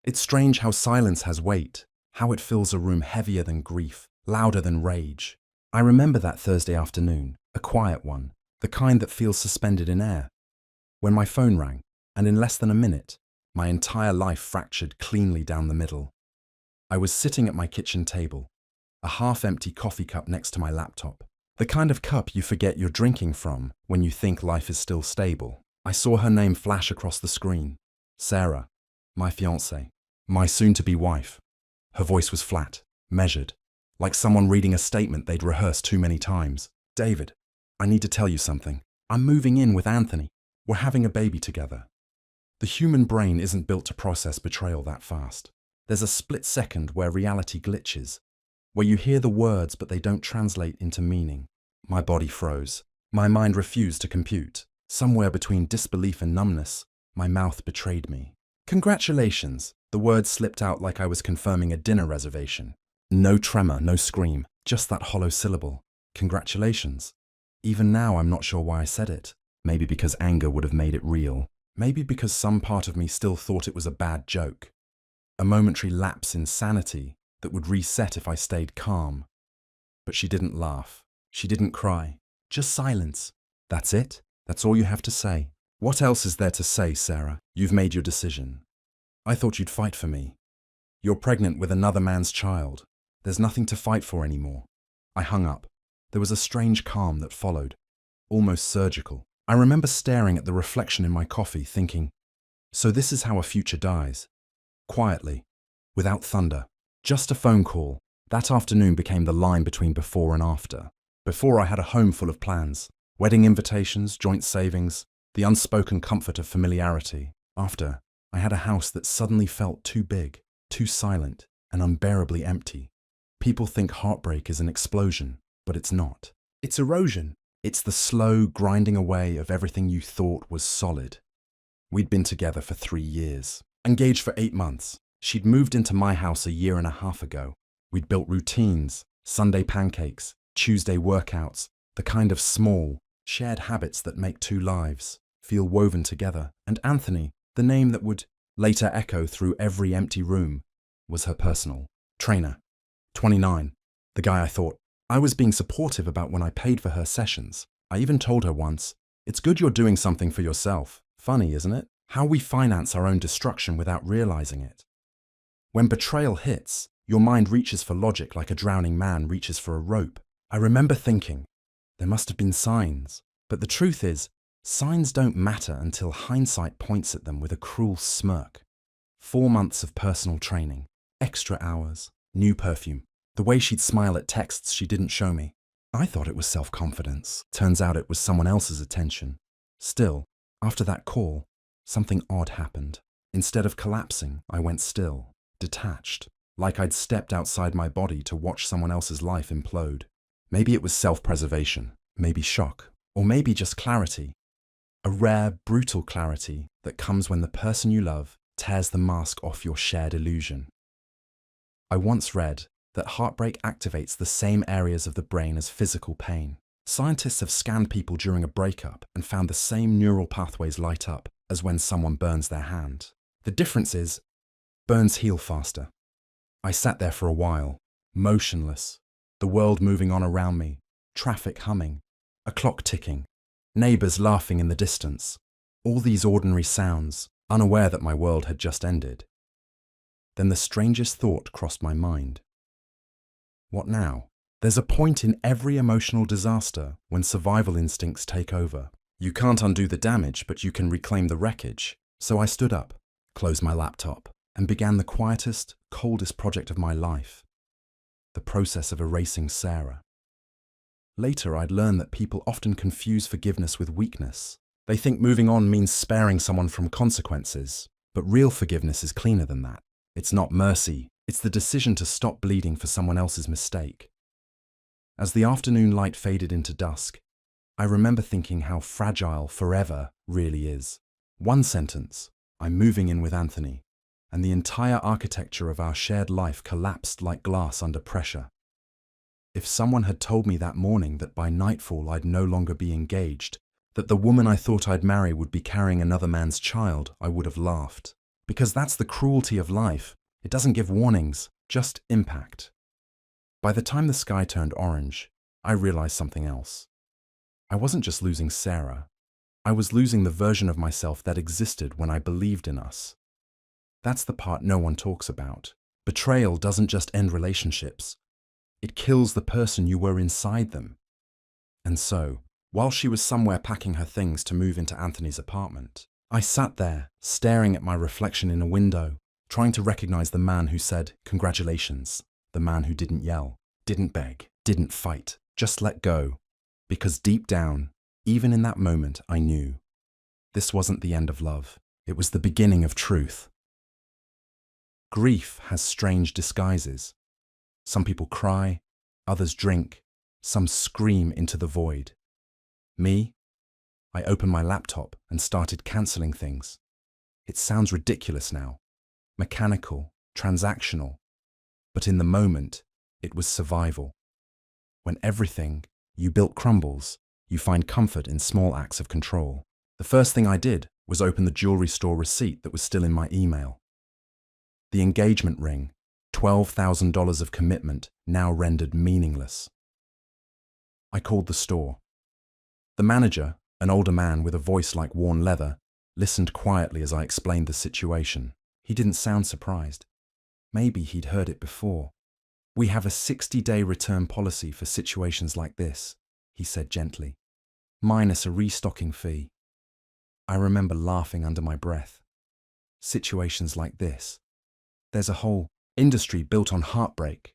It's strange how silence has weight, how it fills a room heavier than grief, louder than rage. I remember that Thursday afternoon, a quiet one, the kind that feels suspended in air, when my phone rang, and in less than a minute, my entire life fractured cleanly down the middle. I was sitting at my kitchen table, a half-empty coffee cup next to my laptop, the kind of cup you forget you're drinking from when you think life is still stable. I saw her name flash across the screen. Sarah, my fiancée, my soon-to-be wife. Her voice was flat, measured, like someone reading a statement they'd rehearsed too many times. David, I need to tell you something. I'm moving in with Anthony. We're having a baby together. The human brain isn't built to process betrayal that fast. There's a split second where reality glitches, where you hear the words but they don't translate into meaning. My body froze. My mind refused to compute. Somewhere between disbelief and numbness, my mouth betrayed me. Congratulations. The words slipped out like I was confirming a dinner reservation. No tremor, no scream, just that hollow syllable. Congratulations. Even now I'm not sure why I said it. Maybe because anger would have made it real. Maybe because some part of me still thought it was a bad joke. A momentary lapse in sanity that would reset if I stayed calm. But she didn't laugh. She didn't cry. Just silence. That's it? That's all you have to say? What else is there to say, Sarah? You've made your decision. I thought you'd fight for me. You're pregnant with another man's child. There's nothing to fight for anymore. I hung up. There was a strange calm that followed, almost surgical. I remember staring at the reflection in my coffee, thinking, so this is how a future dies. Quietly, without thunder. Just a phone call. That afternoon became the line between before and after. Before, I had a home full of plans. Wedding invitations, joint savings, the unspoken comfort of familiarity. After, I had a house that suddenly felt too big, too silent, and unbearably empty. People think heartbreak is an explosion, but it's not. It's erosion. It's the slow grinding away of everything you thought was solid. We'd been together for 3 years, engaged for 8 months. She'd moved into my house a year and a half ago. We'd built routines, Sunday pancakes, Tuesday workouts, the kind of small, shared habits that make 2 lives feel woven together. And Anthony, the name that would later echo through every empty room, was her personal trainer. 29, the guy I thought I was being supportive about when I paid for her sessions. I even told her once, it's good you're doing something for yourself. Funny, isn't it? How we finance our own destruction without realizing it. When betrayal hits, your mind reaches for logic like a drowning man reaches for a rope. I remember thinking, there must have been signs. But the truth is, signs don't matter until hindsight points at them with a cruel smirk. 4 months of personal training, extra hours, new perfume. The way she'd smile at texts she didn't show me. I thought it was self-confidence. Turns out it was someone else's attention. Still, after that call, something odd happened. Instead of collapsing, I went still, detached, like I'd stepped outside my body to watch someone else's life implode. Maybe it was self-preservation, maybe shock, or maybe just clarity. A rare, brutal clarity that comes when the person you love tears the mask off your shared illusion. I once read that heartbreak activates the same areas of the brain as physical pain. Scientists have scanned people during a breakup and found the same neural pathways light up as when someone burns their hand. The difference is, burns heal faster. I sat there for a while, motionless, the world moving on around me, traffic humming, a clock ticking, neighbors laughing in the distance, all these ordinary sounds, unaware that my world had just ended. Then the strangest thought crossed my mind. What now? There's a point in every emotional disaster when survival instincts take over. You can't undo the damage, but you can reclaim the wreckage. So I stood up, closed my laptop, and began the quietest, coldest project of my life. The process of erasing Sarah. Later, I'd learned that people often confuse forgiveness with weakness. They think moving on means sparing someone from consequences, but real forgiveness is cleaner than that. It's not mercy. It's the decision to stop bleeding for someone else's mistake. As the afternoon light faded into dusk, I remember thinking how fragile forever really is. One sentence, I'm moving in with Anthony, and the entire architecture of our shared life collapsed like glass under pressure. If someone had told me that morning that by nightfall I'd no longer be engaged, that the woman I thought I'd marry would be carrying another man's child, I would have laughed. Because that's the cruelty of life. It doesn't give warnings, just impact. By the time the sky turned orange, I realized something else. I wasn't just losing Sarah. I was losing the version of myself that existed when I believed in us. That's the part no one talks about. Betrayal doesn't just end relationships. It kills the person you were inside them. And so, while she was somewhere packing her things to move into Anthony's apartment, I sat there, staring at my reflection in a window, trying to recognize the man who said, "Congratulations," the man who didn't yell, didn't beg, didn't fight, just let go. Because deep down, even in that moment, I knew this wasn't the end of love. It was the beginning of truth. Grief has strange disguises. Some people cry, others drink, some scream into the void. Me? I opened my laptop and started cancelling things. It sounds ridiculous now, mechanical, transactional, but in the moment, it was survival. When everything you built crumbles, you find comfort in small acts of control. The first thing I did was open the jewelry store receipt that was still in my email. The engagement ring, $12,000 of commitment, now rendered meaningless. I called the store. The manager, an older man with a voice like worn leather, listened quietly as I explained the situation. He didn't sound surprised. Maybe he'd heard it before. "We have a 60-day return policy for situations like this," he said gently, "minus a restocking fee." I remember laughing under my breath. Situations like this. There's a whole industry built on heartbreak,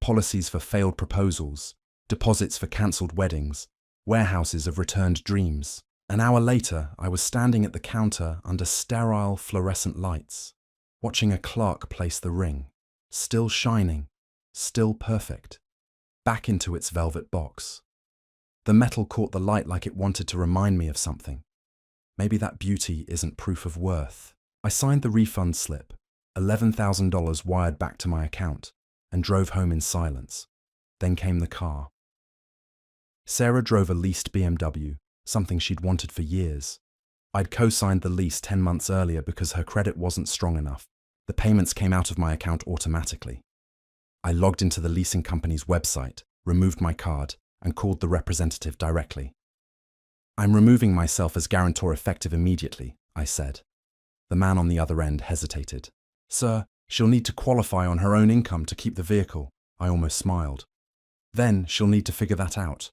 policies for failed proposals, deposits for cancelled weddings, warehouses of returned dreams. An hour later, I was standing at the counter under sterile fluorescent lights, watching a clerk place the ring, still shining, still perfect, back into its velvet box. The metal caught the light like it wanted to remind me of something. Maybe that beauty isn't proof of worth. I signed the refund slip, $11,000 wired back to my account, and drove home in silence. Then came the car. Sarah drove a leased BMW, something she'd wanted for years. I'd co-signed the lease 10 months earlier because her credit wasn't strong enough. The payments came out of my account automatically. I logged into the leasing company's website, removed my card, and called the representative directly. "I'm removing myself as guarantor effective immediately," I said. The man on the other end hesitated. "Sir, she'll need to qualify on her own income to keep the vehicle," I almost smiled. "Then she'll need to figure that out."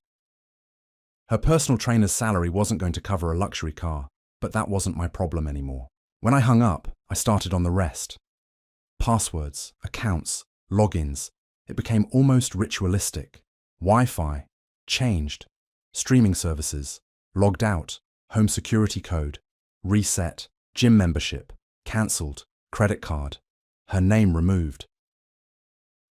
Her personal trainer's salary wasn't going to cover a luxury car, but that wasn't my problem anymore. When I hung up, I started on the rest. Passwords, accounts, logins. It became almost ritualistic. Wi-Fi, changed. Streaming services, logged out, home security code, reset, gym membership, cancelled, credit card, her name removed.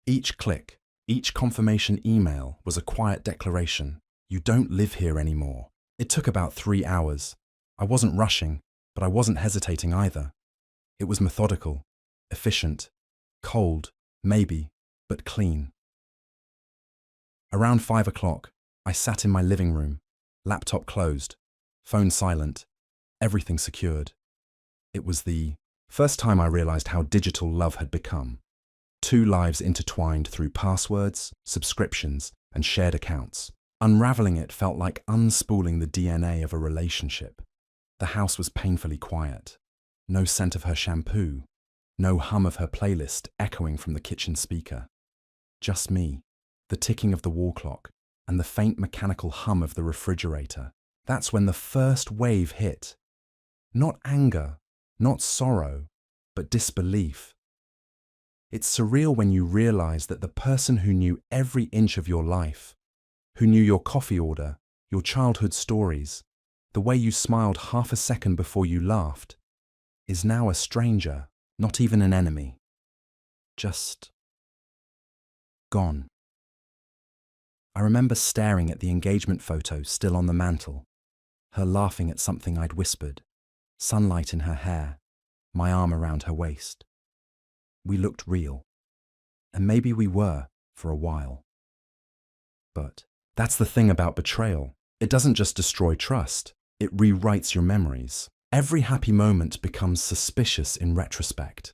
Each click, each confirmation email was a quiet declaration. You don't live here anymore. It took about 3 hours. I wasn't rushing, but I wasn't hesitating either. It was methodical, efficient, cold, maybe, but clean. Around 5 o'clock, I sat in my living room, laptop closed, phone silent, everything secured. It was the first time I realized how digital love had become. 2 lives intertwined through passwords, subscriptions, and shared accounts. Unraveling it felt like unspooling the DNA of a relationship. The house was painfully quiet. No scent of her shampoo, no hum of her playlist echoing from the kitchen speaker. Just me, the ticking of the wall clock, and the faint mechanical hum of the refrigerator. That's when the first wave hit. Not anger, not sorrow, but disbelief. It's surreal when you realize that the person who knew every inch of your life, who knew your coffee order, your childhood stories, the way you smiled half a second before you laughed, is now a stranger, not even an enemy. Just gone. I remember staring at the engagement photo still on the mantel, her laughing at something I'd whispered, sunlight in her hair, my arm around her waist. We looked real, and maybe we were for a while. But that's the thing about betrayal. It doesn't just destroy trust, it rewrites your memories. Every happy moment becomes suspicious in retrospect.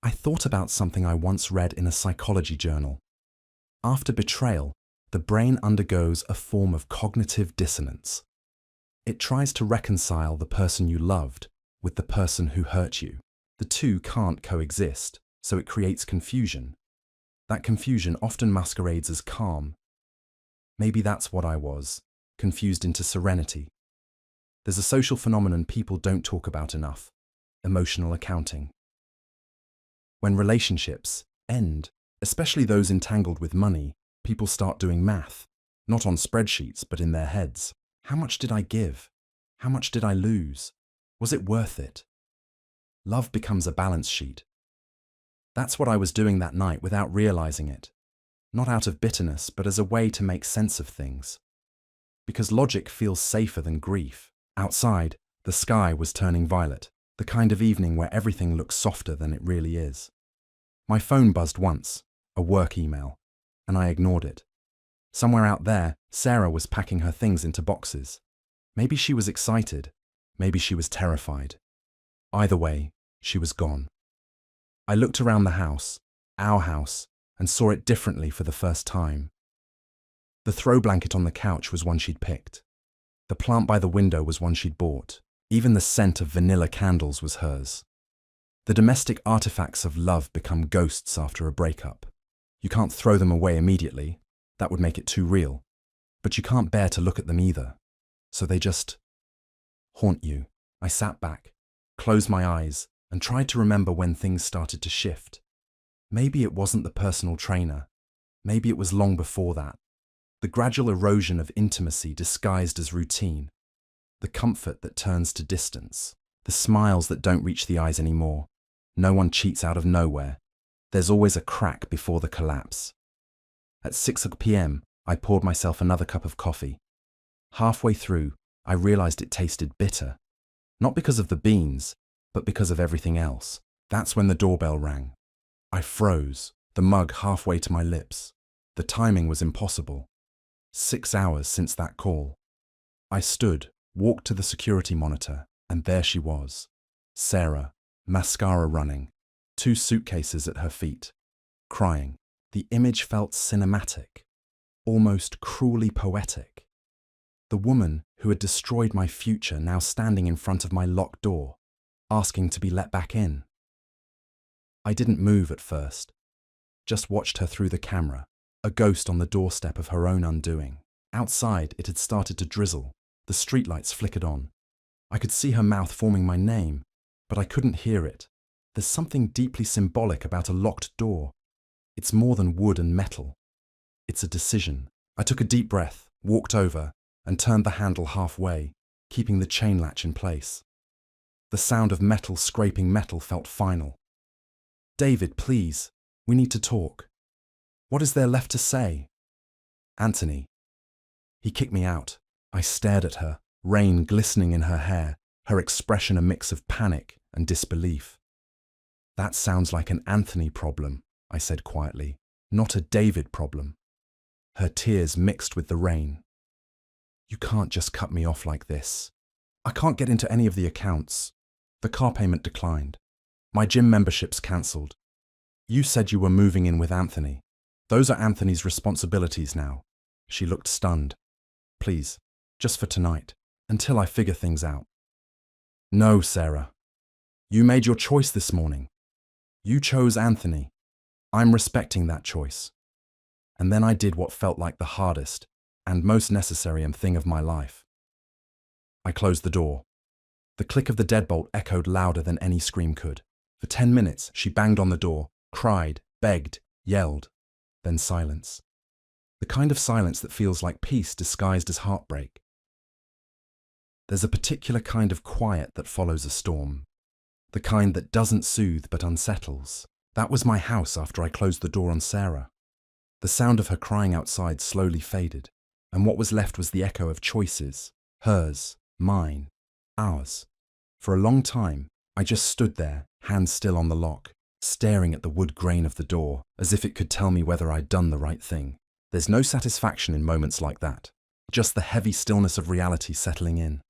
I thought about something I once read in a psychology journal. After betrayal, the brain undergoes a form of cognitive dissonance. It tries to reconcile the person you loved with the person who hurt you. The two can't coexist, so it creates confusion. That confusion often masquerades as calm. Maybe that's what I was, confused into serenity. There's a social phenomenon people don't talk about enough: emotional accounting. When relationships end, especially those entangled with money, people start doing math, not on spreadsheets but in their heads. How much did I give? How much did I lose? Was it worth it? Love becomes a balance sheet. That's what I was doing that night without realizing it. Not out of bitterness, but as a way to make sense of things. Because logic feels safer than grief. Outside, the sky was turning violet, the kind of evening where everything looks softer than it really is. My phone buzzed once, a work email, and I ignored it. Somewhere out there, Sarah was packing her things into boxes. Maybe she was excited, maybe she was terrified. Either way, she was gone. I looked around the house, our house, and saw it differently for the first time. The throw blanket on the couch was one she'd picked. The plant by the window was one she'd bought. Even the scent of vanilla candles was hers. The domestic artifacts of love become ghosts after a breakup. You can't throw them away immediately. That would make it too real. But you can't bear to look at them either. So they just haunt you. I sat back, closed my eyes, and tried to remember when things started to shift. Maybe it wasn't the personal trainer. Maybe it was long before that. The gradual erosion of intimacy disguised as routine. The comfort that turns to distance. The smiles that don't reach the eyes anymore. No one cheats out of nowhere. There's always a crack before the collapse. At 6 p.m, I poured myself another cup of coffee. Halfway through, I realized it tasted bitter. Not because of the beans, but because of everything else. That's when the doorbell rang. I froze, the mug halfway to my lips. The timing was impossible. 6 hours since that call. I stood, walked to the security monitor, and there she was. Sarah, mascara running, 2 suitcases at her feet, crying. The image felt cinematic, almost cruelly poetic. The woman who had destroyed my future now standing in front of my locked door, asking to be let back in. I didn't move at first, just watched her through the camera, a ghost on the doorstep of her own undoing. Outside, it had started to drizzle. The streetlights flickered on. I could see her mouth forming my name, but I couldn't hear it. There's something deeply symbolic about a locked door. It's more than wood and metal. It's a decision. I took a deep breath, walked over, and turned the handle halfway, keeping the chain latch in place. The sound of metal scraping metal felt final. "David, please, we need to talk. What is there left to say?" "Anthony." He kicked me out. I stared at her, rain glistening in her hair, her expression a mix of panic and disbelief. "That sounds like an Anthony problem," I said quietly, "not a David problem." Her tears mixed with the rain. "You can't just cut me off like this. I can't get into any of the accounts. The car payment declined. My gym membership's cancelled. You said you were moving in with Anthony. Those are Anthony's responsibilities now." She looked stunned. "Please, just for tonight, until I figure things out." "No, Sarah. You made your choice this morning. You chose Anthony. I'm respecting that choice." And then I did what felt like the hardest and most necessary thing of my life. I closed the door. The click of the deadbolt echoed louder than any scream could. For 10 minutes, she banged on the door, cried, begged, yelled, then silence. The kind of silence that feels like peace disguised as heartbreak. There's a particular kind of quiet that follows a storm. The kind that doesn't soothe but unsettles. That was my house after I closed the door on Sarah. The sound of her crying outside slowly faded, and what was left was the echo of choices. Hers, mine, ours. For a long time, I just stood there, hands still on the lock, staring at the wood grain of the door, as if it could tell me whether I'd done the right thing. There's no satisfaction in moments like that, just the heavy stillness of reality settling in.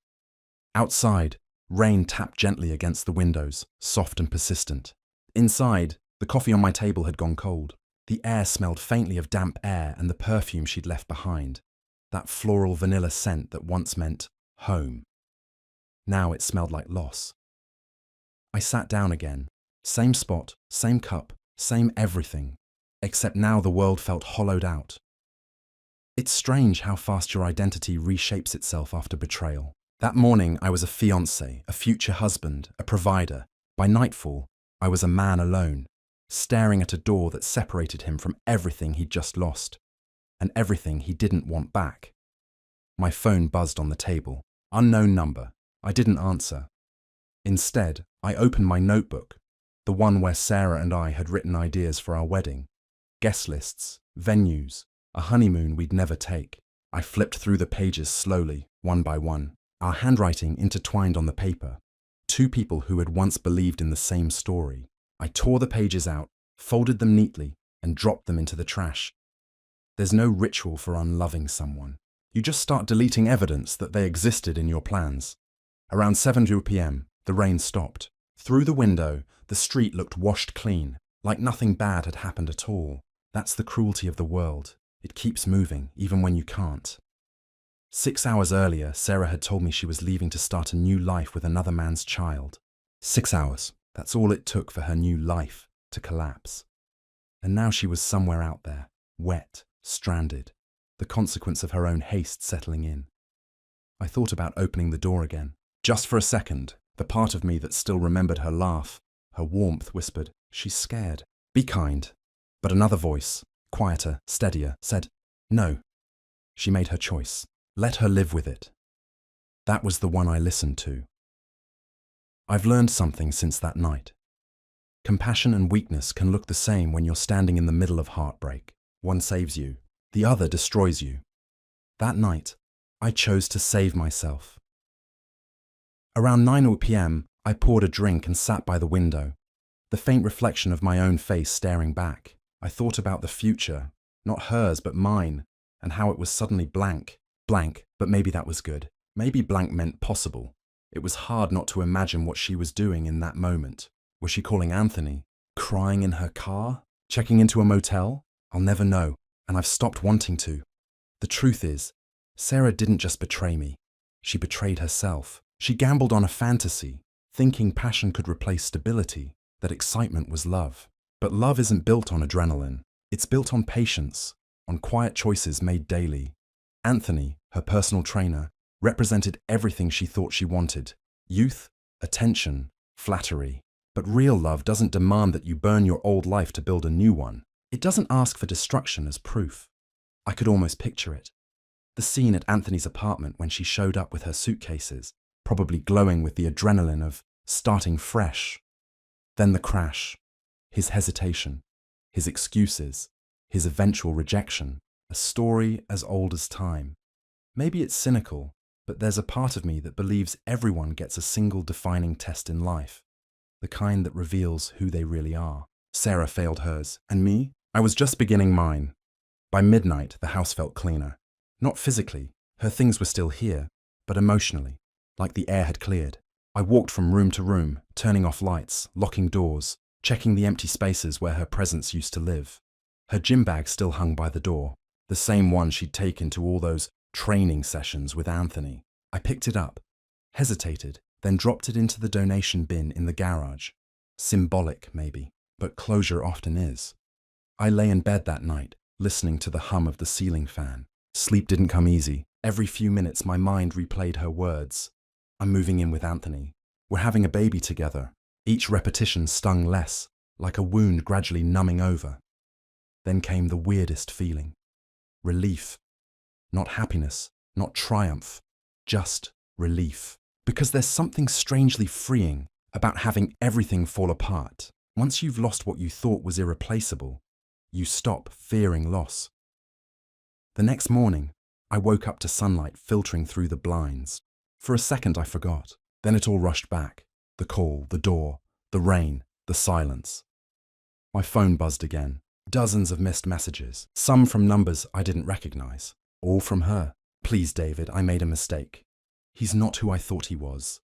Outside, Rain tapped gently against the windows, soft and persistent. Inside, the coffee on my table had gone cold. The air smelled faintly of damp air and the perfume she'd left behind. That floral vanilla scent that once meant home. Now it smelled like loss. I sat down again. Same spot, same cup, same everything. Except now the world felt hollowed out. It's strange how fast your identity reshapes itself after betrayal. That morning I was a fiancé, a future husband, a provider. By nightfall, I was a man alone, staring at a door that separated him from everything he'd just lost, and everything he didn't want back. My phone buzzed on the table. Unknown number. I didn't answer. Instead, I opened my notebook, the one where Sarah and I had written ideas for our wedding. Guest lists, venues, a honeymoon we'd never take. I flipped through the pages slowly, one by one, our handwriting intertwined on the paper. Two people who had once believed in the same story. I tore the pages out, folded them neatly, and dropped them into the trash. There's no ritual for unloving someone. You just start deleting evidence that they existed in your plans. Around 7 p.m., the rain stopped. Through the window, the street looked washed clean, like nothing bad had happened at all. That's the cruelty of the world. It keeps moving, even when you can't. 6 hours earlier, Sarah had told me she was leaving to start a new life with another man's child. 6 hours. That's all it took for her new life to collapse. And now she was somewhere out there, wet, stranded, the consequence of her own haste settling in. I thought about opening the door again. Just for a second, the part of me that still remembered her laugh, her warmth, whispered, "She's scared. Be kind." But another voice, quieter, steadier, said, "No." She made her choice. Let her live with it. That was the one I listened to. I've learned something since that night. Compassion and weakness can look the same when you're standing in the middle of heartbreak. One saves you, the other destroys you. That night, I chose to save myself. Around 9 p.m., I poured a drink and sat by the window, the faint reflection of my own face staring back. I thought about the future, not hers but mine, and how it was suddenly blank. Blank, but maybe that was good. Maybe blank meant possible. It was hard not to imagine what she was doing in that moment. Was she calling Anthony? Crying in her car? Checking into a motel? I'll never know, and I've stopped wanting to. The truth is, Sarah didn't just betray me. She betrayed herself. She gambled on a fantasy, thinking passion could replace stability, that excitement was love. But love isn't built on adrenaline. It's built on patience, on quiet choices made daily. Anthony, her personal trainer, represented everything she thought she wanted: youth, attention, flattery. But real love doesn't demand that you burn your old life to build a new one. It doesn't ask for destruction as proof. I could almost picture it. The scene at Anthony's apartment when she showed up with her suitcases, probably glowing with the adrenaline of starting fresh. Then the crash, his hesitation, his excuses, his eventual rejection, a story as old as time. Maybe it's cynical, but there's a part of me that believes everyone gets a single defining test in life, the kind that reveals who they really are. Sarah failed hers, and me? I was just beginning mine. By midnight, the house felt cleaner. Not physically, her things were still here, but emotionally, like the air had cleared. I walked from room to room, turning off lights, locking doors, checking the empty spaces where her presence used to live. Her gym bag still hung by the door, the same one she'd taken to all those training sessions with Anthony. I picked it up, hesitated, then dropped it into the donation bin in the garage. Symbolic, maybe, but closure often is. I lay in bed that night, listening to the hum of the ceiling fan. Sleep didn't come easy. Every few minutes my mind replayed her words. I'm moving in with Anthony. We're having a baby together. Each repetition stung less, like a wound gradually numbing over. Then came the weirdest feeling. Relief. Not happiness, not triumph, just relief. Because there's something strangely freeing about having everything fall apart. Once you've lost what you thought was irreplaceable, you stop fearing loss. The next morning, I woke up to sunlight filtering through the blinds. For a second I forgot. Then it all rushed back. The call, the door, the rain, the silence. My phone buzzed again. Dozens of missed messages. Some from numbers I didn't recognize. All from her. "Please, David, I made a mistake. He's not who I thought he was.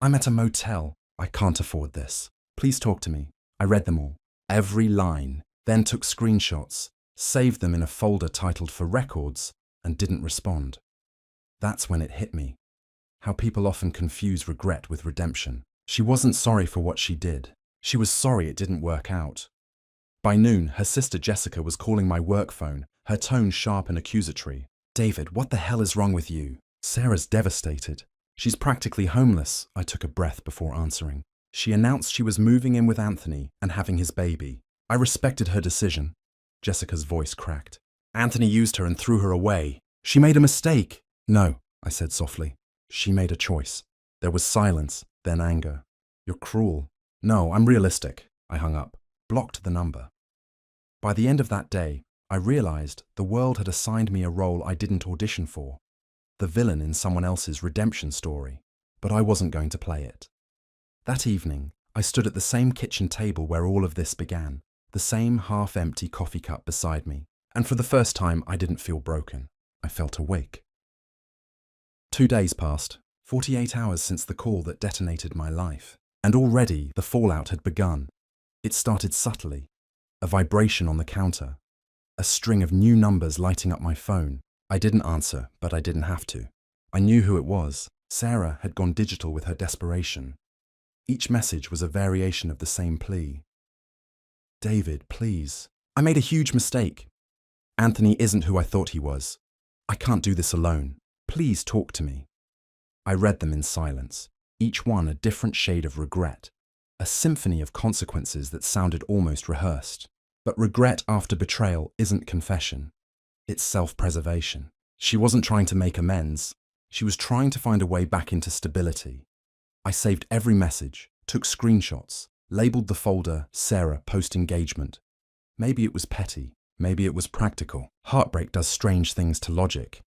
I'm at a motel. I can't afford this. Please talk to me. I read them all. Every line. Then took screenshots, saved them in a folder titled For Records, and didn't respond. That's when it hit me. How people often confuse regret with redemption. She wasn't sorry for what she did. She was sorry it didn't work out. By noon, her sister Jessica was calling my work phone, her tone sharp and accusatory. David, what the hell is wrong with you? Sarah's devastated. She's practically homeless. I took a breath before answering. She announced she was moving in with Anthony and having his baby. I respected her decision. Jessica's voice cracked. Anthony used her and threw her away. She made a mistake. No, I said softly. She made a choice. There was silence, then anger. You're cruel. No, I'm realistic. I hung up, blocked the number. By the end of that day, I realized the world had assigned me a role I didn't audition for. The villain in someone else's redemption story. But I wasn't going to play it. That evening, I stood at the same kitchen table where all of this began, the same half-empty coffee cup beside me, and for the first time I didn't feel broken. I felt awake. 2 days passed, 48 hours since the call that detonated my life, and already the fallout had begun. It started subtly, a vibration on the counter, a string of new numbers lighting up my phone. I didn't answer, but I didn't have to. I knew who it was. Sarah had gone digital with her desperation. Each message was a variation of the same plea. David, please. I made a huge mistake. Anthony isn't who I thought he was. I can't do this alone. Please talk to me. I read them in silence, each one a different shade of regret, a symphony of consequences that sounded almost rehearsed. But regret after betrayal isn't confession. It's self-preservation. She wasn't trying to make amends. She was trying to find a way back into stability. I saved every message, took screenshots, labeled the folder Sarah post-engagement. Maybe it was petty, maybe it was practical. Heartbreak does strange things to logic.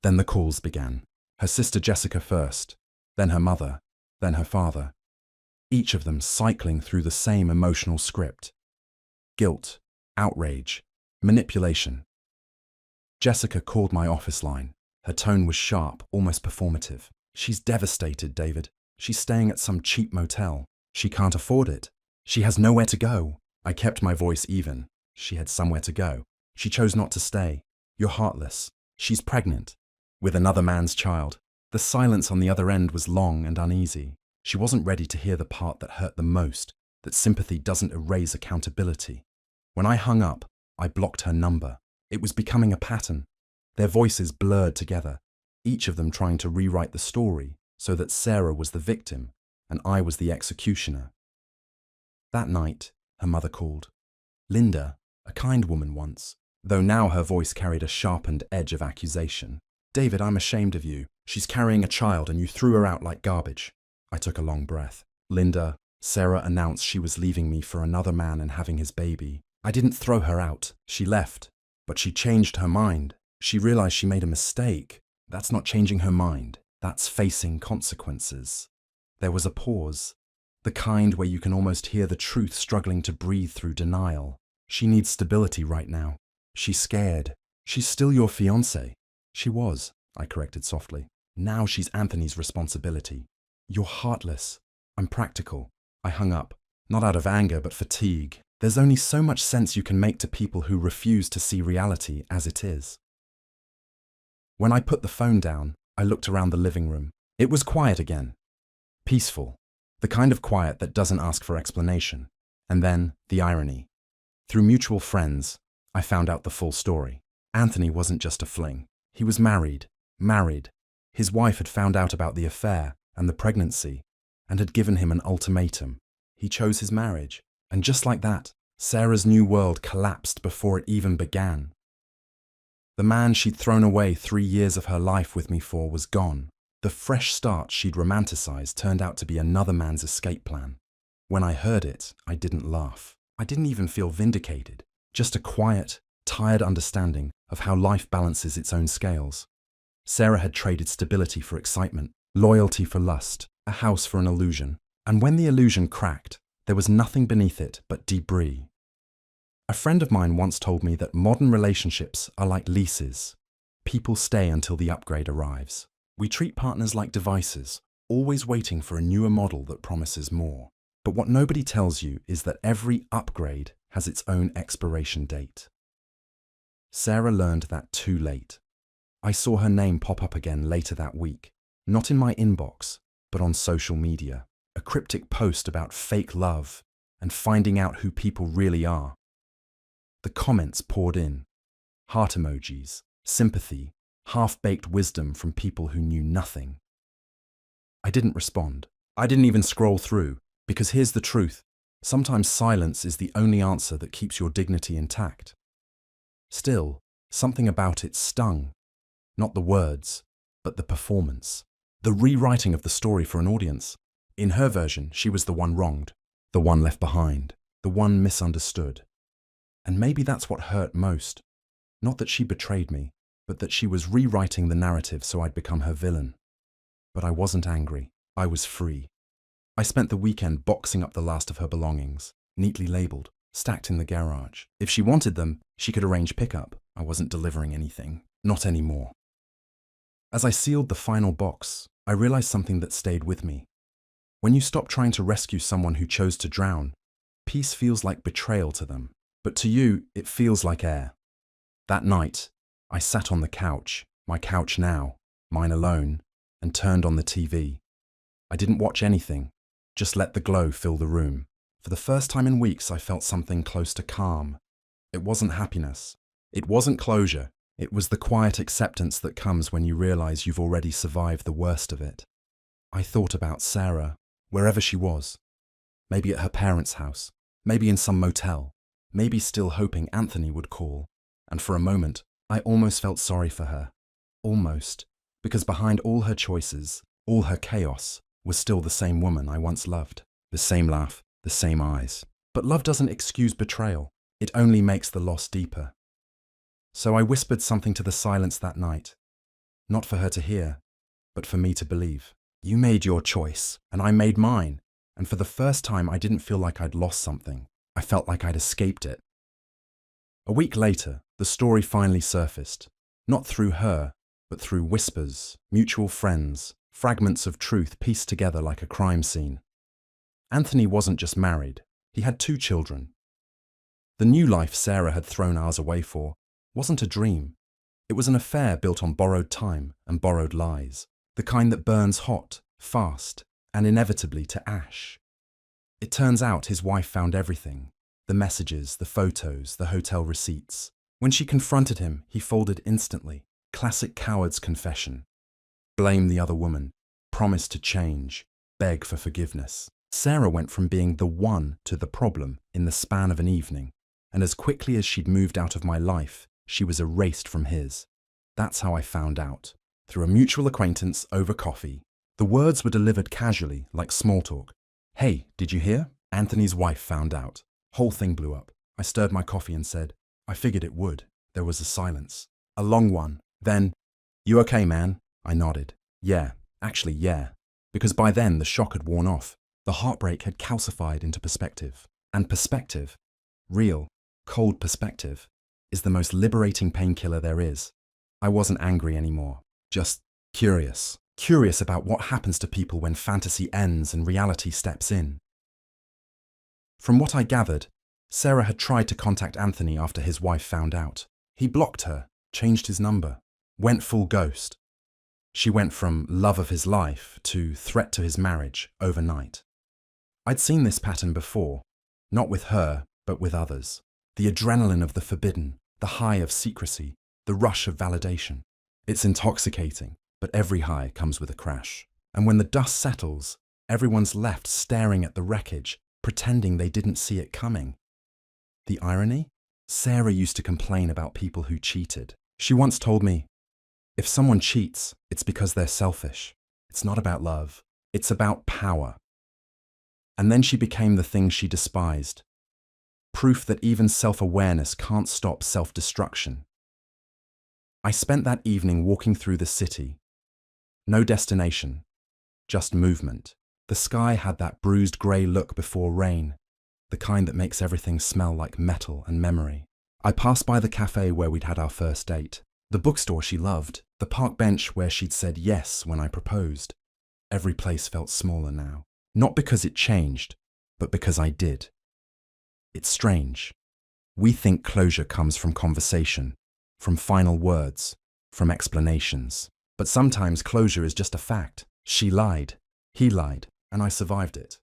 Then the calls began. Her sister Jessica first, then her mother, then her father. Each of them cycling through the same emotional script. Guilt, outrage, manipulation. Jessica called my office line. Her tone was sharp, almost performative. She's devastated, David. She's staying at some cheap motel. She can't afford it. She has nowhere to go. I kept my voice even. She had somewhere to go. She chose not to stay. You're heartless. She's pregnant. With another man's child. The silence on the other end was long and uneasy. She wasn't ready to hear the part that hurt the most, that sympathy doesn't erase accountability. When I hung up, I blocked her number. It was becoming a pattern. Their voices blurred together, each of them trying to rewrite the story so that Sarah was the victim and I was the executioner. That night, her mother called. Linda, a kind woman once, though now her voice carried a sharpened edge of accusation. David, I'm ashamed of you. She's carrying a child and you threw her out like garbage. I took a long breath. Linda, Sarah announced she was leaving me for another man and having his baby. I didn't throw her out. She left. But she changed her mind. She realized she made a mistake. That's not changing her mind. That's facing consequences. There was a pause. The kind where you can almost hear the truth struggling to breathe through denial. She needs stability right now. She's scared. She's still your fiancé. She was, I corrected softly. Now she's Anthony's responsibility. You're heartless. I'm practical. I hung up, not out of anger but fatigue. There's only so much sense you can make to people who refuse to see reality as it is. When I put the phone down, I looked around the living room. It was quiet again. Peaceful. The kind of quiet that doesn't ask for explanation. And then, the irony. Through mutual friends, I found out the full story. Anthony wasn't just a fling. He was married. His wife had found out about the affair and the pregnancy and had given him an ultimatum. He chose his marriage. And just like that, Sarah's new world collapsed before it even began. The man she'd thrown away 3 years of her life with me for was gone. The fresh start she'd romanticized turned out to be another man's escape plan. When I heard it, I didn't laugh. I didn't even feel vindicated. Just a quiet, tired understanding of how life balances its own scales. Sarah had traded stability for excitement, loyalty for lust, a house for an illusion. And when the illusion cracked, there was nothing beneath it but debris. A friend of mine once told me that modern relationships are like leases. People stay until the upgrade arrives. We treat partners like devices, always waiting for a newer model that promises more. But what nobody tells you is that every upgrade has its own expiration date. Sarah learned that too late. I saw her name pop up again later that week, not in my inbox, but on social media. A cryptic post about fake love and finding out who people really are. The comments poured in. Heart emojis, sympathy, half-baked wisdom from people who knew nothing. I didn't respond. I didn't even scroll through, because here's the truth. Sometimes silence is the only answer that keeps your dignity intact. Still, something about it stung. Not the words, but the performance. The rewriting of the story for an audience. In her version, she was the one wronged, the one left behind, the one misunderstood. And maybe that's what hurt most. Not that she betrayed me, but that she was rewriting the narrative so I'd become her villain. But I wasn't angry. I was free. I spent the weekend boxing up the last of her belongings, neatly labeled, stacked in the garage. If she wanted them, she could arrange pickup. I wasn't delivering anything. Not anymore. As I sealed the final box, I realized something that stayed with me. When you stop trying to rescue someone who chose to drown, peace feels like betrayal to them. But to you, it feels like air. That night, I sat on the couch, my couch now, mine alone, and turned on the TV. I didn't watch anything, just let the glow fill the room. For the first time in weeks, I felt something close to calm. It wasn't happiness. It wasn't closure. It was the quiet acceptance that comes when you realize you've already survived the worst of it. I thought about Sarah, wherever she was. Maybe at her parents' house, maybe in some motel, maybe still hoping Anthony would call. And for a moment, I almost felt sorry for her. Almost. Because behind all her choices, all her chaos, was still the same woman I once loved. The same laugh, the same eyes. But love doesn't excuse betrayal. It only makes the loss deeper. So I whispered something to the silence that night. Not for her to hear, but for me to believe. You made your choice, and I made mine. And for the first time, I didn't feel like I'd lost something. I felt like I'd escaped it. A week later, the story finally surfaced. Not through her, but through whispers, mutual friends, fragments of truth pieced together like a crime scene. Anthony wasn't just married. He had 2 children. The new life Sarah had thrown ours away for wasn't a dream. It was an affair built on borrowed time and borrowed lies, the kind that burns hot, fast, and inevitably to ash. It turns out his wife found everything, the messages, the photos, the hotel receipts. When she confronted him, he folded instantly. Classic coward's confession. Blame the other woman, promise to change, beg for forgiveness. Sarah went from being the one to the problem in the span of an evening, and as quickly as she'd moved out of my life, she was erased from his. That's how I found out. Through a mutual acquaintance over coffee. The words were delivered casually, like small talk. Hey, did you hear? Anthony's wife found out. Whole thing blew up. I stirred my coffee and said, I figured it would. There was a silence. A long one. Then, you okay, man? I nodded. Yeah, actually, yeah. Because by then the shock had worn off. The heartbreak had calcified into perspective. And perspective, real, cold perspective, is the most liberating painkiller there is. I wasn't angry anymore. Just curious. Curious about what happens to people when fantasy ends and reality steps in. From what I gathered, Sarah had tried to contact Anthony after his wife found out. He blocked her, changed his number, went full ghost. She went from love of his life to threat to his marriage overnight. I'd seen this pattern before, not with her, but with others. The adrenaline of the forbidden, the high of secrecy, the rush of validation. It's intoxicating, but every high comes with a crash. And when the dust settles, everyone's left staring at the wreckage, pretending they didn't see it coming. The irony? Sarah used to complain about people who cheated. She once told me, if someone cheats, it's because they're selfish. It's not about love. It's about power. And then she became the thing she despised. Proof that even self-awareness can't stop self-destruction. I spent that evening walking through the city. No destination, just movement. The sky had that bruised grey look before rain, the kind that makes everything smell like metal and memory. I passed by the cafe where we'd had our first date, the bookstore she loved, the park bench where she'd said yes when I proposed. Every place felt smaller now. Not because it changed, but because I did. It's strange. We think closure comes from conversation, from final words, from explanations. But sometimes closure is just a fact. She lied, he lied, and I survived it.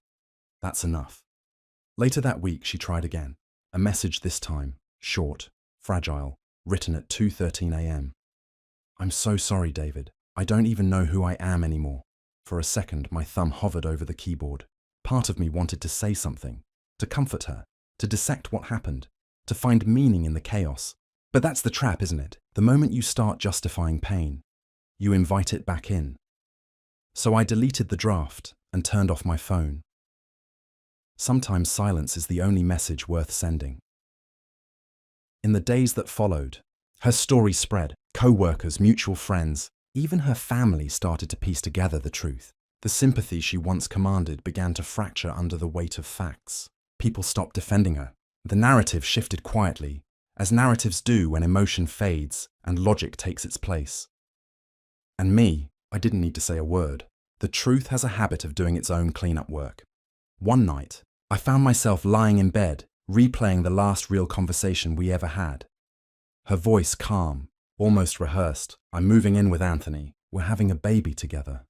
That's enough. Later that week, she tried again. A message this time, short, fragile, written at 2:13 a.m. I'm so sorry, David. I don't even know who I am anymore. For a second, my thumb hovered over the keyboard. Part of me wanted to say something, to comfort her, to dissect what happened, to find meaning in the chaos. But that's the trap, isn't it? The moment you start justifying pain, you invite it back in. So I deleted the draft and turned off my phone. Sometimes silence is the only message worth sending. In the days that followed, her story spread. Co-workers, mutual friends, even her family started to piece together the truth. The sympathy she once commanded began to fracture under the weight of facts. People stopped defending her. The narrative shifted quietly, as narratives do when emotion fades and logic takes its place. And me, I didn't need to say a word. The truth has a habit of doing its own cleanup work. One night, I found myself lying in bed, replaying the last real conversation we ever had. Her voice calm, almost rehearsed. I'm moving in with Anthony. We're having a baby together.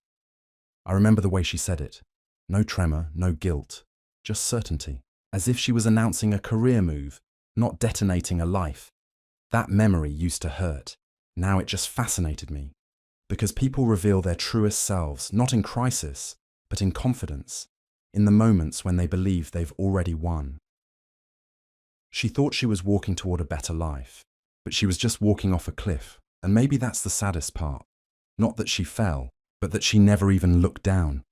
I remember the way she said it. No tremor, no guilt, just certainty. As if she was announcing a career move, not detonating a life. That memory used to hurt. Now it just fascinated me. Because people reveal their truest selves, not in crisis, but in confidence, in the moments when they believe they've already won. She thought she was walking toward a better life, but she was just walking off a cliff, and maybe that's the saddest part. Not that she fell, but that she never even looked down.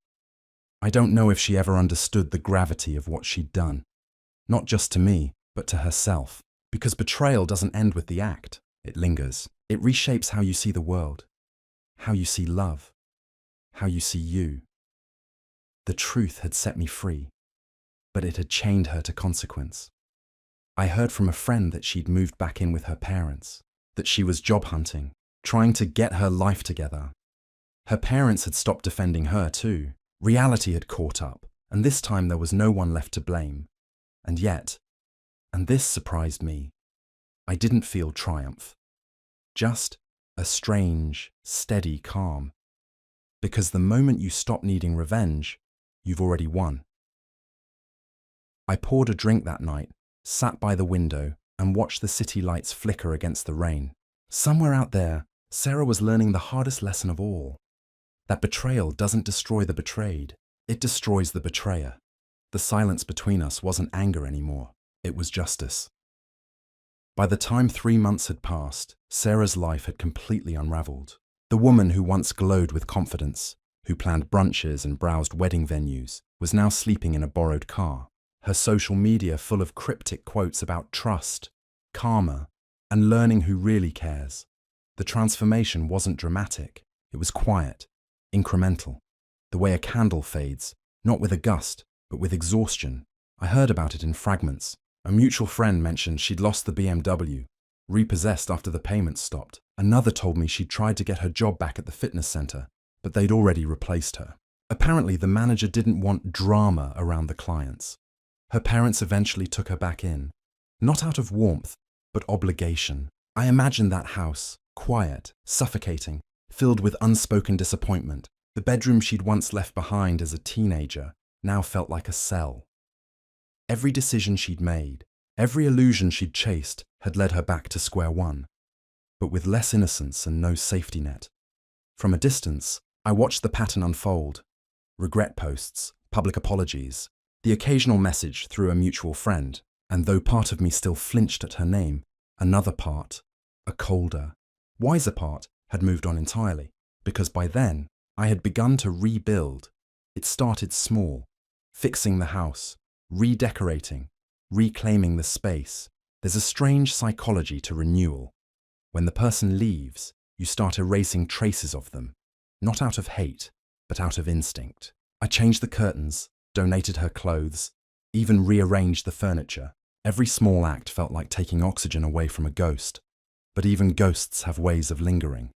I don't know if she ever understood the gravity of what she'd done. Not just to me, but to herself. Because betrayal doesn't end with the act. It lingers. It reshapes how you see the world, how you see love, how you see you. The truth had set me free, but it had chained her to consequence. I heard from a friend that she'd moved back in with her parents, that she was job hunting, trying to get her life together. Her parents had stopped defending her too. Reality had caught up, and this time there was no one left to blame. And yet, and this surprised me, I didn't feel triumph. Just a strange, steady calm. Because the moment you stop needing revenge, you've already won. I poured a drink that night, sat by the window, and watched the city lights flicker against the rain. Somewhere out there, Sarah was learning the hardest lesson of all. That betrayal doesn't destroy the betrayed, it destroys the betrayer. The silence between us wasn't anger anymore, it was justice. By the time 3 months had passed, Sarah's life had completely unraveled. The woman who once glowed with confidence, who planned brunches and browsed wedding venues, was now sleeping in a borrowed car. Her social media full of cryptic quotes about trust, karma, and learning who really cares. The transformation wasn't dramatic, it was quiet, incremental. The way a candle fades, not with a gust, but with exhaustion. I heard about it in fragments. A mutual friend mentioned she'd lost the BMW, repossessed after the payments stopped. Another told me she'd tried to get her job back at the fitness center, but they'd already replaced her. Apparently, the manager didn't want drama around the clients. Her parents eventually took her back in, not out of warmth, but obligation. I imagined that house, quiet, suffocating, filled with unspoken disappointment. The bedroom she'd once left behind as a teenager now felt like a cell. Every decision she'd made, every illusion she'd chased had led her back to square one, but with less innocence and no safety net. From a distance, I watched the pattern unfold. Regret posts, public apologies, the occasional message through a mutual friend, and though part of me still flinched at her name, another part, a colder, wiser part, had moved on entirely, because by then, I had begun to rebuild. It started small, fixing the house, redecorating, reclaiming the space. There's a strange psychology to renewal. When the person leaves, you start erasing traces of them, not out of hate, but out of instinct. I changed the curtains, donated her clothes, even rearranged the furniture. Every small act felt like taking oxygen away from a ghost, but even ghosts have ways of lingering.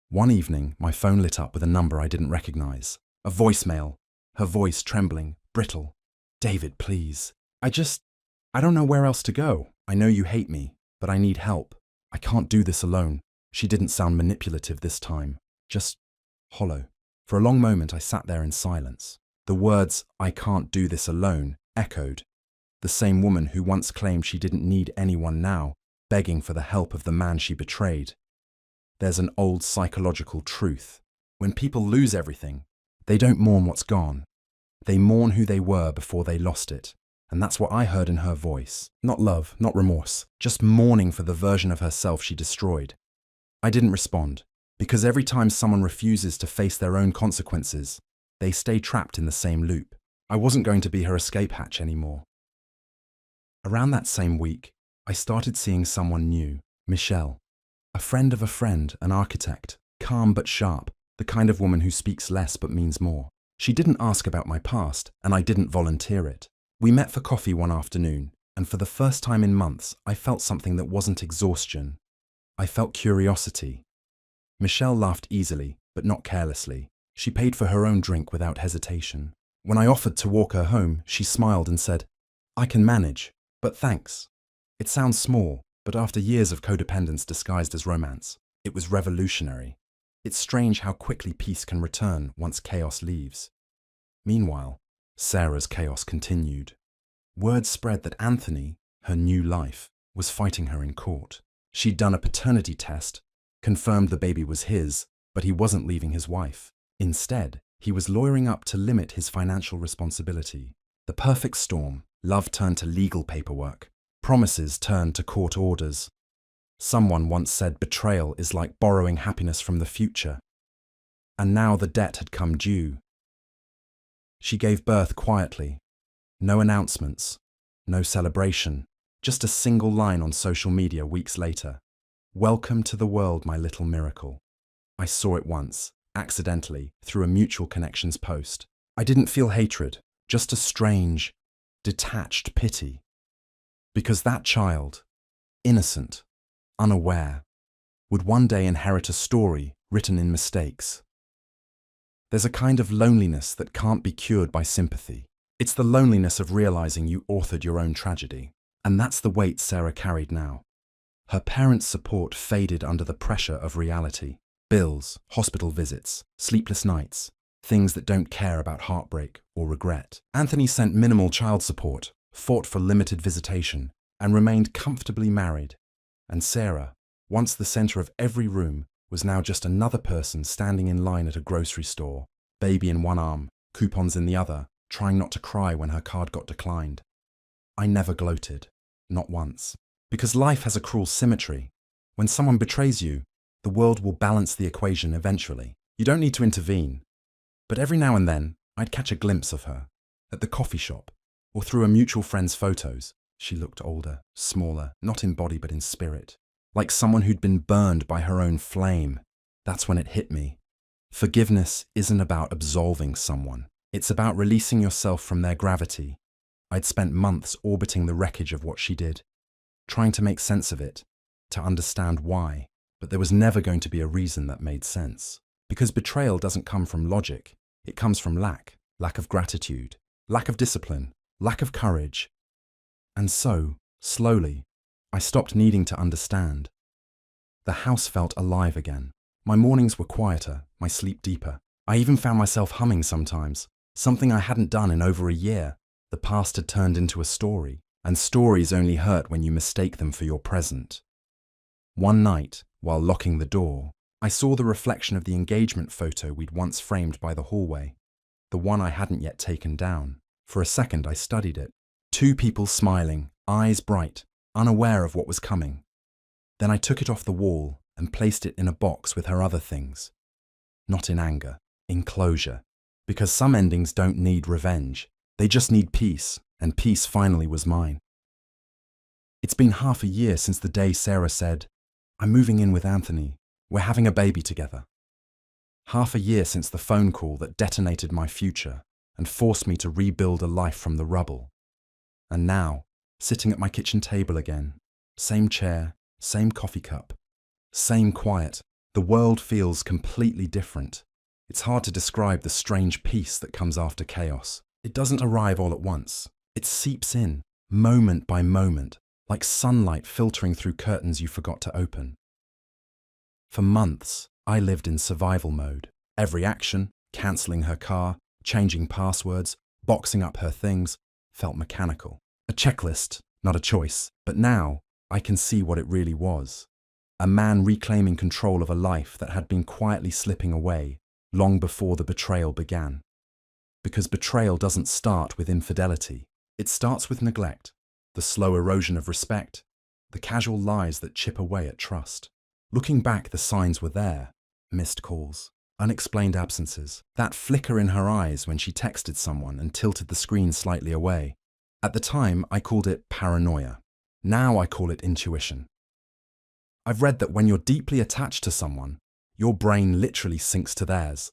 One evening, my phone lit up with a number I didn't recognize. A voicemail, her voice trembling, brittle. David, please. I don't know where else to go. I know you hate me, but I need help. I can't do this alone. She didn't sound manipulative this time, just hollow. For a long moment I sat there in silence. The words, I can't do this alone, echoed. The same woman who once claimed she didn't need anyone now, begging for the help of the man she betrayed. There's an old psychological truth. When people lose everything, they don't mourn what's gone. They mourn who they were before they lost it. And that's what I heard in her voice. Not love, not remorse, just mourning for the version of herself she destroyed. I didn't respond, because every time someone refuses to face their own consequences, they stay trapped in the same loop. I wasn't going to be her escape hatch anymore. Around that same week, I started seeing someone new, Michelle. A friend of a friend, an architect, calm but sharp, the kind of woman who speaks less but means more. She didn't ask about my past, and I didn't volunteer it. We met for coffee one afternoon, and for the first time in months, I felt something that wasn't exhaustion. I felt curiosity. Michelle laughed easily, but not carelessly. She paid for her own drink without hesitation. When I offered to walk her home, she smiled and said, I can manage, but thanks. It sounds small, but after years of codependence disguised as romance, it was revolutionary. It's strange how quickly peace can return once chaos leaves. Meanwhile, Sarah's chaos continued. Word spread that Anthony, her new life, was fighting her in court. She'd done a paternity test, confirmed the baby was his, but he wasn't leaving his wife. Instead, he was lawyering up to limit his financial responsibility. The perfect storm. Love turned to legal paperwork. Promises turned to court orders. Someone once said betrayal is like borrowing happiness from the future. And now the debt had come due. She gave birth quietly. No announcements, no celebration, just a single line on social media weeks later. Welcome to the world, my little miracle. I saw it once, accidentally, through a mutual connections post. I didn't feel hatred, just a strange, detached pity. Because that child, innocent, unaware, would one day inherit a story written in mistakes. There's a kind of loneliness that can't be cured by sympathy. It's the loneliness of realizing you authored your own tragedy. And that's the weight Sarah carried now. Her parents' support faded under the pressure of reality. Bills, hospital visits, sleepless nights, things that don't care about heartbreak or regret. Anthony sent minimal child support, fought for limited visitation, and remained comfortably married. And Sarah, once the center of every room, was now just another person standing in line at a grocery store, baby in one arm, coupons in the other, trying not to cry when her card got declined. I never gloated, not once. Because life has a cruel symmetry. When someone betrays you, the world will balance the equation eventually. You don't need to intervene. But every now and then, I'd catch a glimpse of her, at the coffee shop, or through a mutual friend's photos. She looked older, smaller, not in body but in spirit. Like someone who'd been burned by her own flame. That's when it hit me. Forgiveness isn't about absolving someone. It's about releasing yourself from their gravity. I'd spent months orbiting the wreckage of what she did, trying to make sense of it, to understand why. But there was never going to be a reason that made sense. Because betrayal doesn't come from logic. It comes from lack of gratitude, lack of discipline, lack of courage. And so, slowly, I stopped needing to understand. The house felt alive again. My mornings were quieter, my sleep deeper. I even found myself humming sometimes, something I hadn't done in over a year. The past had turned into a story, and stories only hurt when you mistake them for your present. One night, while locking the door, I saw the reflection of the engagement photo we'd once framed by the hallway, the one I hadn't yet taken down. For a second I studied it. Two people smiling, eyes bright, unaware of what was coming. Then I took it off the wall and placed it in a box with her other things. Not in anger, in closure. Because some endings don't need revenge. They just need peace, and peace finally was mine. It's been half a year since the day Sarah said, I'm moving in with Anthony. We're having a baby together. Half a year since the phone call that detonated my future and forced me to rebuild a life from the rubble. And now, sitting at my kitchen table again, same chair, same coffee cup, same quiet, the world feels completely different. It's hard to describe the strange peace that comes after chaos. It doesn't arrive all at once. It seeps in, moment by moment, like sunlight filtering through curtains you forgot to open. For months, I lived in survival mode. Every action, cancelling her car, changing passwords, boxing up her things, felt mechanical. A checklist, not a choice. But now, I can see what it really was. A man reclaiming control of a life that had been quietly slipping away long before the betrayal began. Because betrayal doesn't start with infidelity. It starts with neglect, the slow erosion of respect, the casual lies that chip away at trust. Looking back, the signs were there. Missed calls, unexplained absences, that flicker in her eyes when she texted someone and tilted the screen slightly away. At the time, I called it paranoia. Now I call it intuition. I've read that when you're deeply attached to someone, your brain literally syncs to theirs.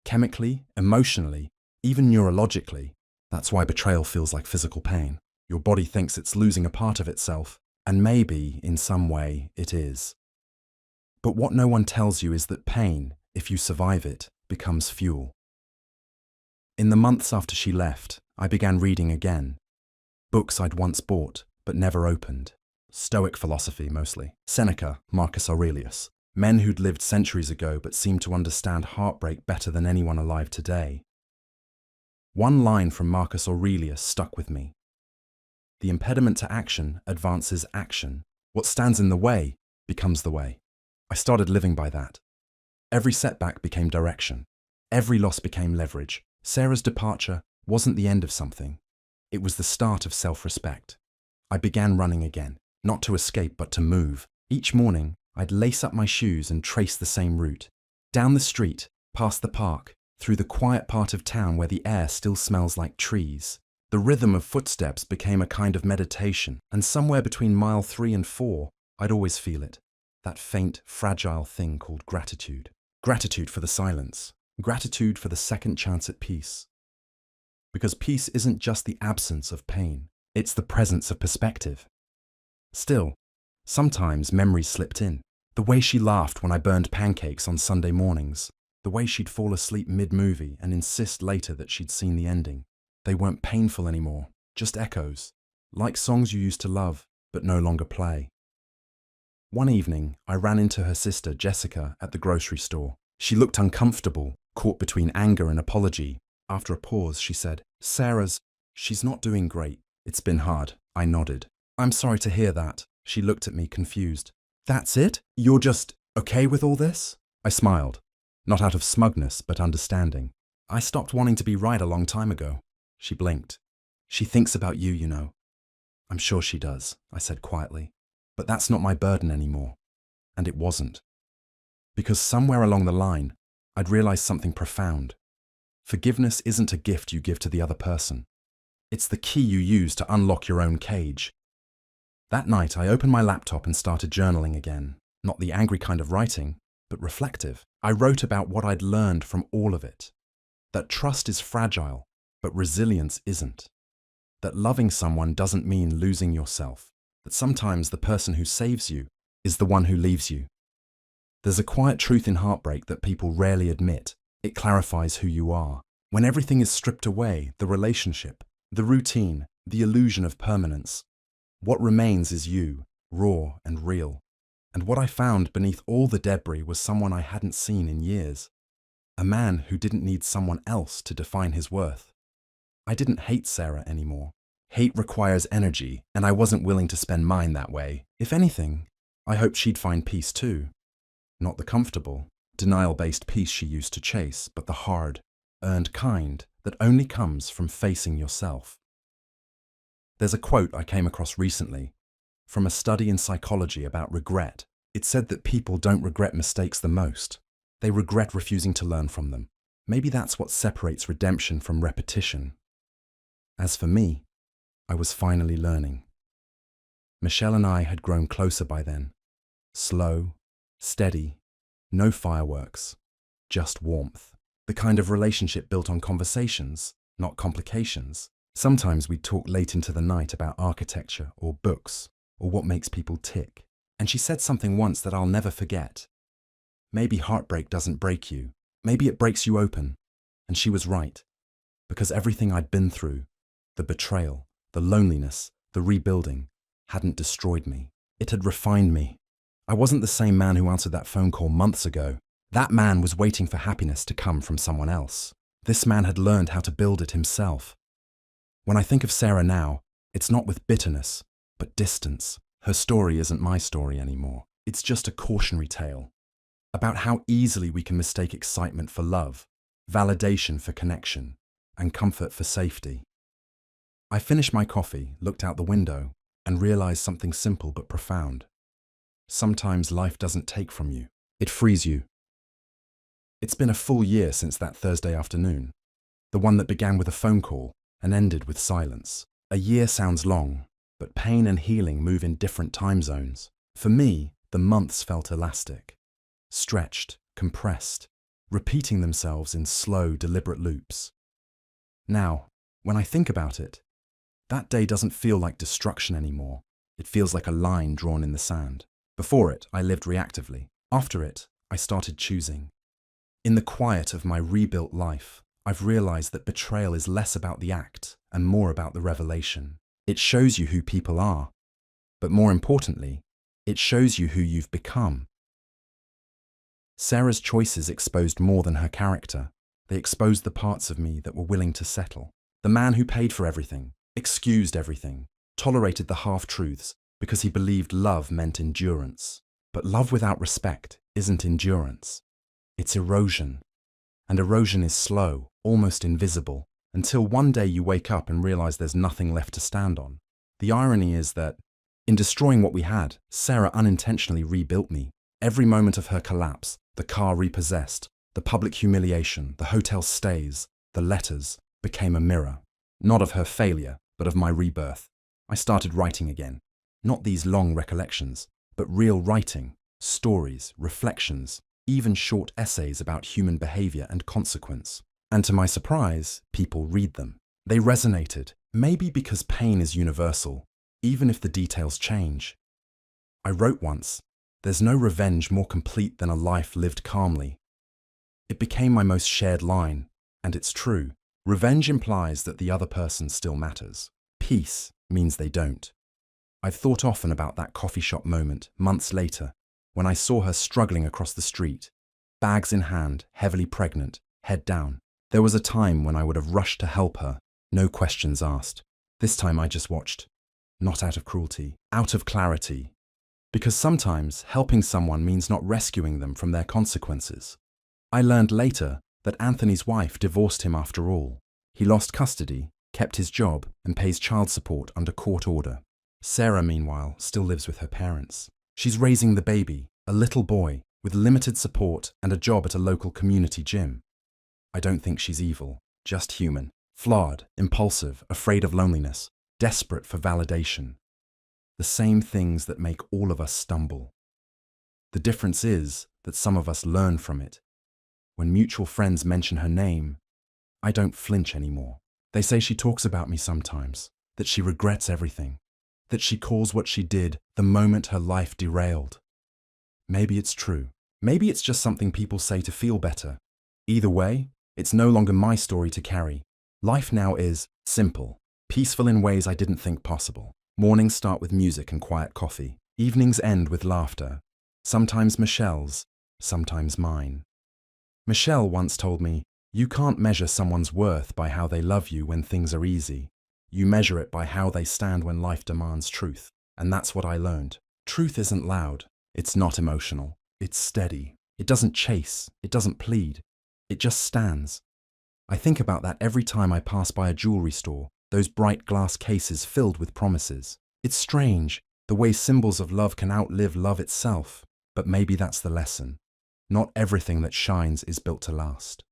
Chemically, emotionally, even neurologically. That's why betrayal feels like physical pain. Your body thinks it's losing a part of itself, and maybe, in some way, it is. But what no one tells you is that pain, if you survive it, becomes fuel. In the months after she left, I began reading again. Books I'd once bought, but never opened. Stoic philosophy, mostly. Seneca, Marcus Aurelius. Men who'd lived centuries ago but seemed to understand heartbreak better than anyone alive today. One line from Marcus Aurelius stuck with me. The impediment to action advances action. What stands in the way becomes the way. I started living by that. Every setback became direction. Every loss became leverage. Sarah's departure wasn't the end of something. It was the start of self-respect. I began running again, not to escape but to move. Each morning, I'd lace up my shoes and trace the same route. Down the street, past the park, through the quiet part of town where the air still smells like trees. The rhythm of footsteps became a kind of meditation, and somewhere between mile 3 and 4, I'd always feel it. That faint, fragile thing called gratitude. Gratitude for the silence. Gratitude for the second chance at peace. Because peace isn't just the absence of pain, it's the presence of perspective. Still, sometimes memories slipped in. The way she laughed when I burned pancakes on Sunday mornings. The way she'd fall asleep mid-movie and insist later that she'd seen the ending. They weren't painful anymore, just echoes. Like songs you used to love, but no longer play. One evening, I ran into her sister, Jessica, at the grocery store. She looked uncomfortable, caught between anger and apology. After a pause, she said, she's not doing great. It's been hard. I nodded. I'm sorry to hear that. She looked at me confused. That's it? You're just okay with all this? I smiled, not out of smugness, but understanding. I stopped wanting to be right a long time ago. She blinked. She thinks about you, you know. I'm sure she does, I said quietly. But that's not my burden anymore. And it wasn't. Because somewhere along the line, I'd realized something profound. Forgiveness isn't a gift you give to the other person. It's the key you use to unlock your own cage. That night, I opened my laptop and started journaling again. Not the angry kind of writing, but reflective. I wrote about what I'd learned from all of it. That trust is fragile, but resilience isn't. That loving someone doesn't mean losing yourself. That sometimes the person who saves you is the one who leaves you. There's a quiet truth in heartbreak that people rarely admit. It clarifies who you are. When everything is stripped away, the relationship, the routine, the illusion of permanence, what remains is you, raw and real. And what I found beneath all the debris was someone I hadn't seen in years. A man who didn't need someone else to define his worth. I didn't hate Sarah anymore. Hate requires energy, and I wasn't willing to spend mine that way. If anything, I hoped she'd find peace too. Not the comfortable, denial-based peace she used to chase, but the hard, earned kind that only comes from facing yourself. There's a quote I came across recently from a study in psychology about regret. It said that people don't regret mistakes the most. They regret refusing to learn from them. Maybe that's what separates redemption from repetition. As for me, I was finally learning. Michelle and I had grown closer by then. Slow, steady, no fireworks, just warmth. The kind of relationship built on conversations, not complications. Sometimes we'd talk late into the night about architecture or books or what makes people tick. And she said something once that I'll never forget. Maybe heartbreak doesn't break you. Maybe it breaks you open. And she was right. Because everything I'd been through, the betrayal, the loneliness, the rebuilding, hadn't destroyed me. It had refined me. I wasn't the same man who answered that phone call months ago. That man was waiting for happiness to come from someone else. This man had learned how to build it himself. When I think of Sarah now, it's not with bitterness, but distance. Her story isn't my story anymore. It's just a cautionary tale about how easily we can mistake excitement for love, validation for connection, and comfort for safety. I finished my coffee, looked out the window, and realized something simple but profound. Sometimes life doesn't take from you. It frees you. It's been a full year since that Thursday afternoon, the one that began with a phone call and ended with silence. A year sounds long, but pain and healing move in different time zones. For me, the months felt elastic, stretched, compressed, repeating themselves in slow, deliberate loops. Now, when I think about it, that day doesn't feel like destruction anymore. It feels like a line drawn in the sand. Before it, I lived reactively. After it, I started choosing. In the quiet of my rebuilt life, I've realized that betrayal is less about the act and more about the revelation. It shows you who people are, but more importantly, it shows you who you've become. Sarah's choices exposed more than her character. They exposed the parts of me that were willing to settle. The man who paid for everything, excused everything, tolerated the half-truths because he believed love meant endurance. But love without respect isn't endurance. It's erosion. And erosion is slow, almost invisible, until one day you wake up and realize there's nothing left to stand on. The irony is that, in destroying what we had, Sarah unintentionally rebuilt me. Every moment of her collapse, the car repossessed, the public humiliation, the hotel stays, the letters, became a mirror. Not of her failure, but of my rebirth. I started writing again. Not these long recollections, but real writing, stories, reflections, even short essays about human behavior and consequence. And to my surprise, people read them. They resonated, maybe because pain is universal, even if the details change. I wrote once, "There's no revenge more complete than a life lived calmly." It became my most shared line, and it's true. Revenge implies that the other person still matters. Peace means they don't. I've thought often about that coffee shop moment, months later, when I saw her struggling across the street, bags in hand, heavily pregnant, head down. There was a time when I would have rushed to help her, no questions asked. This time I just watched. Not out of cruelty, out of clarity. Because sometimes helping someone means not rescuing them from their consequences. I learned later that Anthony's wife divorced him after all. He lost custody, kept his job, and pays child support under court order. Sarah, meanwhile, still lives with her parents. She's raising the baby, a little boy, with limited support and a job at a local community gym. I don't think she's evil, just human. Flawed, impulsive, afraid of loneliness, desperate for validation. The same things that make all of us stumble. The difference is that some of us learn from it. When mutual friends mention her name, I don't flinch anymore. They say she talks about me sometimes, that she regrets everything, that she calls what she did the moment her life derailed. Maybe it's true. Maybe it's just something people say to feel better. Either way, it's no longer my story to carry. Life now is simple, peaceful in ways I didn't think possible. Mornings start with music and quiet coffee. Evenings end with laughter. Sometimes Michelle's, sometimes mine. Michelle once told me, "You can't measure someone's worth by how they love you when things are easy. You measure it by how they stand when life demands truth." And that's what I learned. Truth isn't loud. It's not emotional. It's steady. It doesn't chase. It doesn't plead. It just stands. I think about that every time I pass by a jewelry store, those bright glass cases filled with promises. It's strange, the way symbols of love can outlive love itself. But maybe that's the lesson. Not everything that shines is built to last.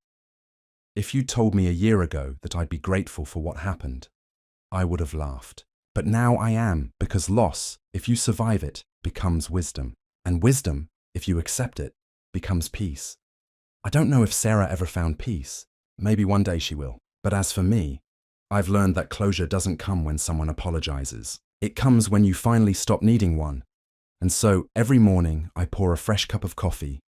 If you told me a year ago that I'd be grateful for what happened, I would have laughed. But now I am, because loss, if you survive it, becomes wisdom. And wisdom, if you accept it, becomes peace. I don't know if Sarah ever found peace. Maybe one day she will. But as for me, I've learned that closure doesn't come when someone apologizes. It comes when you finally stop needing one. And so, every morning, I pour a fresh cup of coffee,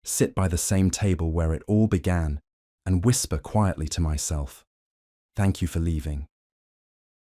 sit by the same table where it all began, and whisper quietly to myself, "Thank you for leaving."